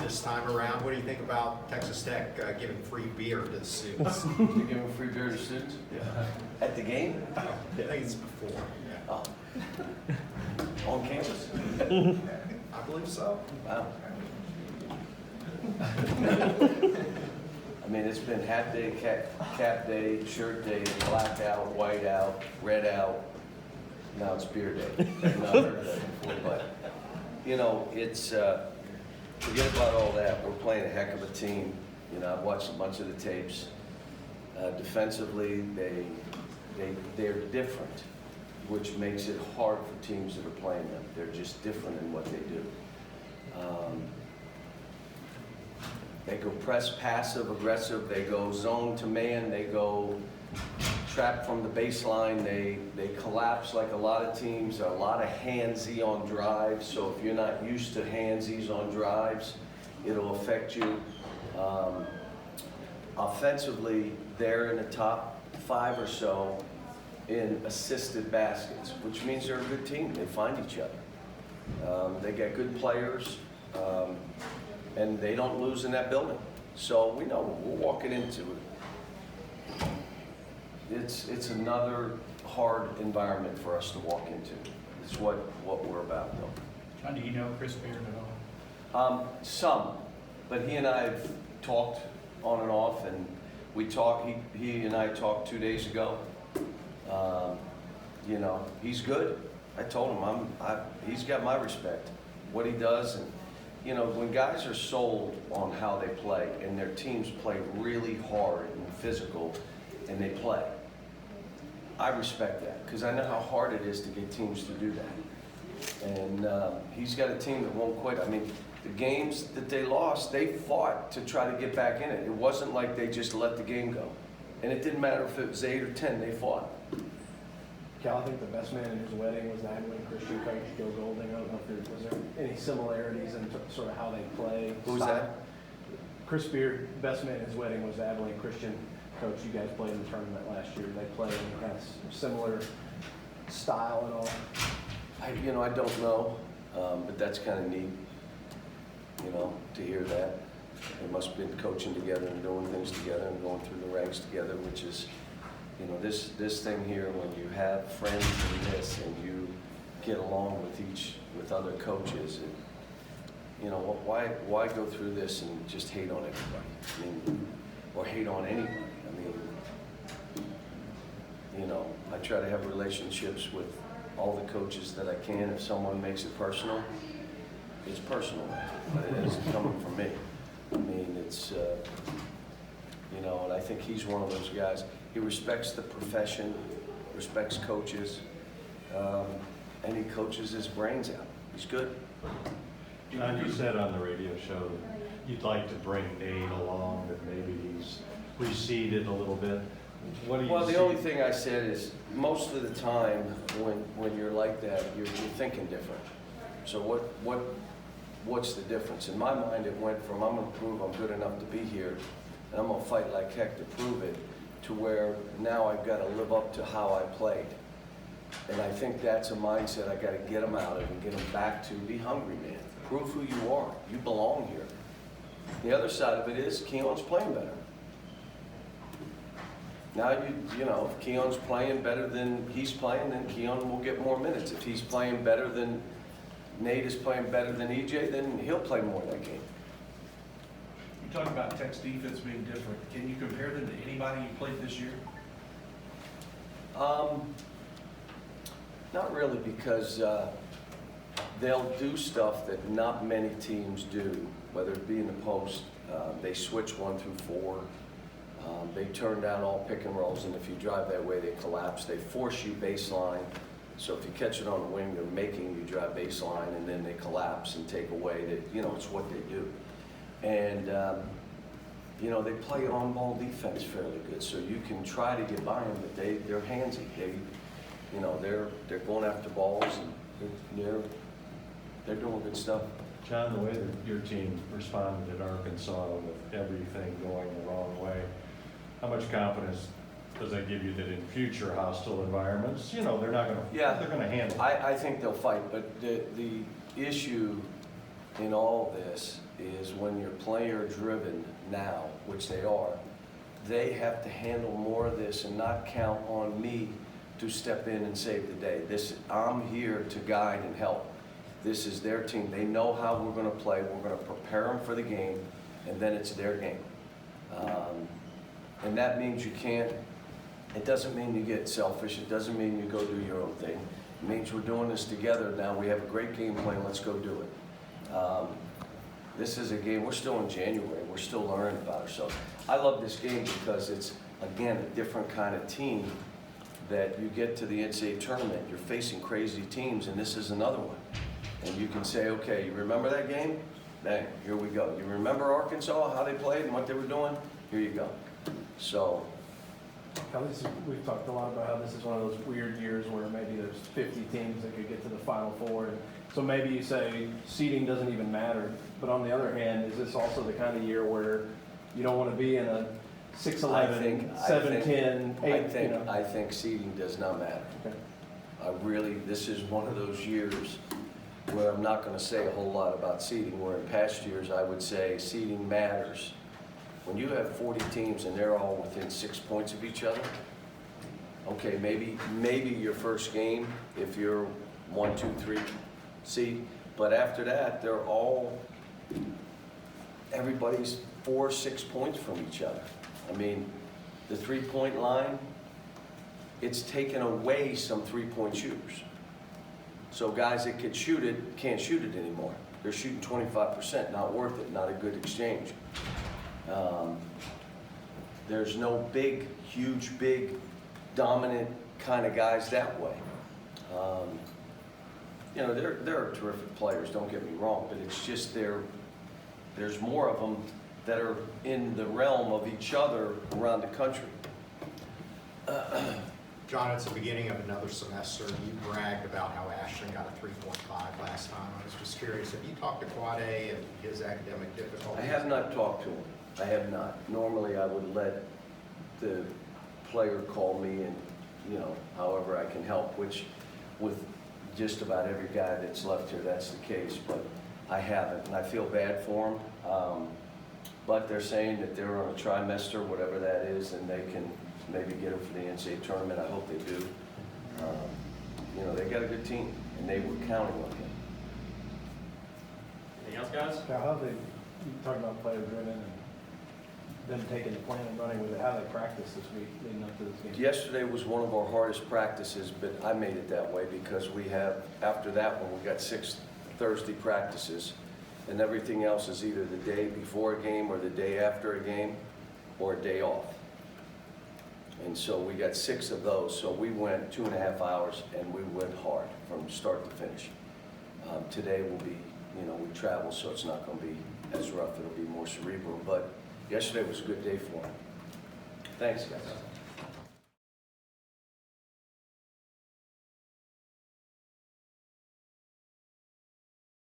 this time around. What do you think about Texas Tech giving free beer to the students? You're giving free beer to students? Yeah. At the game? I think it's before. Yeah. Oh. On campus? I believe so. Wow. I mean, it's been hat day, cap day, shirt day, black out, white out, red out. Now it's beer day. I've not heard of that before, but, you know, it's, forget about all that. We're playing a heck of a team. You know, I've watched a bunch of the tapes. Defensively, they're different, which makes it hard for teams that are playing them. They're just different in what they do. They go press, passive, aggressive. They go zone to man. They go trap from the baseline. They collapse like a lot of teams. A lot of handsy on drives. So if you're not used to handsies on drives, it'll affect you. Offensively, they're in the top 5 or so in assisted baskets, which means they're a good team. They find each other. They get good players. And they don't lose in that building. So we know we're walking into it. It's another hard environment for us to walk into. It's what we're about, though. John, do you know Chris Beard at all? Some, but he and I have talked on and off, and we talked. He and I talked 2 days ago. You know, he's good. I told him he's got my respect. What he does, and you know, when guys are sold on how they play and their teams play really hard and physical and they play, I respect that because I know how hard it is to get teams to do that. And he's got a team that won't quit. I mean, the games that they lost, they fought to try to get back in it. It wasn't like they just let the game go. And it didn't matter if it was 8 or 10, they fought. Cal, I think the best man in his wedding was the Abilene Christian coach, Joe Golding. I don't know if was there any similarities in sort of how they play. Who's style? that? Chris Beard, best man in his wedding was the Abilene Christian coach. You guys played in the tournament last year. They play in kind of similar style and all. I don't know, but that's kind of neat, you know, to hear that. They must have been coaching together and doing things together and going through the ranks together, which is, you know, this thing here, when you have friends in this and you get along with other coaches, you know, why go through this and just hate on everybody? I mean, or hate on anybody. I mean, you know, I try to have relationships with all the coaches that I can. If someone makes it personal, it's personal, but it isn't coming from me. I mean, it's, you know, and I think he's one of those guys. He respects the profession, respects coaches, and he coaches his brains out. He's good. John, you said on the radio show that you'd like to bring Nate along, that maybe he's receded a little bit. What do you Well, the see? only thing I said is most of the time when you're like that, you're thinking different. So what's the difference? In my mind, it went from I'm going to prove I'm good enough to be here, and I'm going to fight like heck to prove it, to where now I've got to live up to how I played. And I think that's a mindset I got to get them out of and get them back to. Be hungry, man. Prove who you are. You belong here. The other side of it is Keon's playing better. Now, you know, if Keon's playing better than he's playing, then Keon will get more minutes. If he's playing better than Nate is playing better than EJ, then he'll play more that game. You talk about Tech's defense being different. Can you compare them to anybody you played this year? Not really, because they'll do stuff that not many teams do, whether it be in the post. They switch 1 through 4. They turn down all pick and rolls, and if you drive that way, they collapse. They force you baseline. So if you catch it on the wing, they're making you drive baseline, and then they collapse and take away. That, you know, it's what they do. And you know, they play on-ball defense fairly good, so you can try to get by them, but they're handsy. You know, they're going after balls, and they're doing good stuff. John, the way that your team responded at Arkansas with everything going the wrong way, how much confidence does that give you that in future hostile environments, you know, they're not going to, they're going to handle it? I think they'll fight, but the issue in all this is when you're player driven now, which they are, they have to handle more of this and not count on me to step in and save the day. I'm here to guide and help. This is their team. They know how we're gonna play. We're gonna prepare them for the game, and then it's their game. And that means it doesn't mean you get selfish. It doesn't mean you go do your own thing. It means we're doing this together now. We have a great game plan. Let's go do it. This is a game, we're still in January. We're still learning about ourselves. I love this game because it's, again, a different kind of team that you get to the NCAA tournament. You're facing crazy teams, and this is another one. And you can say, okay, you remember that game? Bang, here we go. You remember Arkansas, how they played and what they were doing? Here you go. So. Now, we've talked a lot about how this is one of those weird years where maybe there's 50 teams that could get to the Final Four. And so maybe you say seeding doesn't even matter. But on the other hand, is this also the kind of year where you don't want to be in a 6-11, 7-10, 8? I think seeding does not matter. Okay. This is one of those years where I'm not going to say a whole lot about seeding, where in past years I would say seeding matters. When you have 40 teams and they're all within 6 points of each other, okay, maybe your first game, if you're 1, 2, 3 seed, but after that, everybody's 4, 6 points from each other. I mean, the 3-point line, it's taken away some 3-point shooters. So guys that could shoot it, can't shoot it anymore. They're shooting 25%, not worth it, not a good exchange. There's no huge, dominant kind of guys that way. You know, they're terrific players, don't get me wrong, but it's just there's more of them that are in the realm of each other around the country. John, it's the beginning of another semester. You bragged about how Ashton got a 3.5 last time. I was just curious, have you talked to Quade and his academic difficulties? I have not talked to him. I have not. Normally, I would let the player call me and, you know, however I can help, which with just about every guy that's left here, that's the case, but I haven't, and I feel bad for him. But they're saying that they're on a trimester, whatever that is, and they can maybe get him for the NCAA tournament. I hope they do. You know, they got a good team, and they were counting on him. Anything else, guys? Now, how you talk about player driven and them taking the plan and running with it, how they practice this week leading up to this game? Yesterday was one of our hardest practices, but I made it that way because we have, after that one, we got 6 Thursday practices, and everything else is either the day before a game or the day after a game or a day off. And so we got 6 of those, so we went 2.5 hours and we went hard from start to finish. Today will be, you know, we travel, so it's not going to be as rough. It'll be more cerebral, but yesterday was a good day for him. Thanks, guys.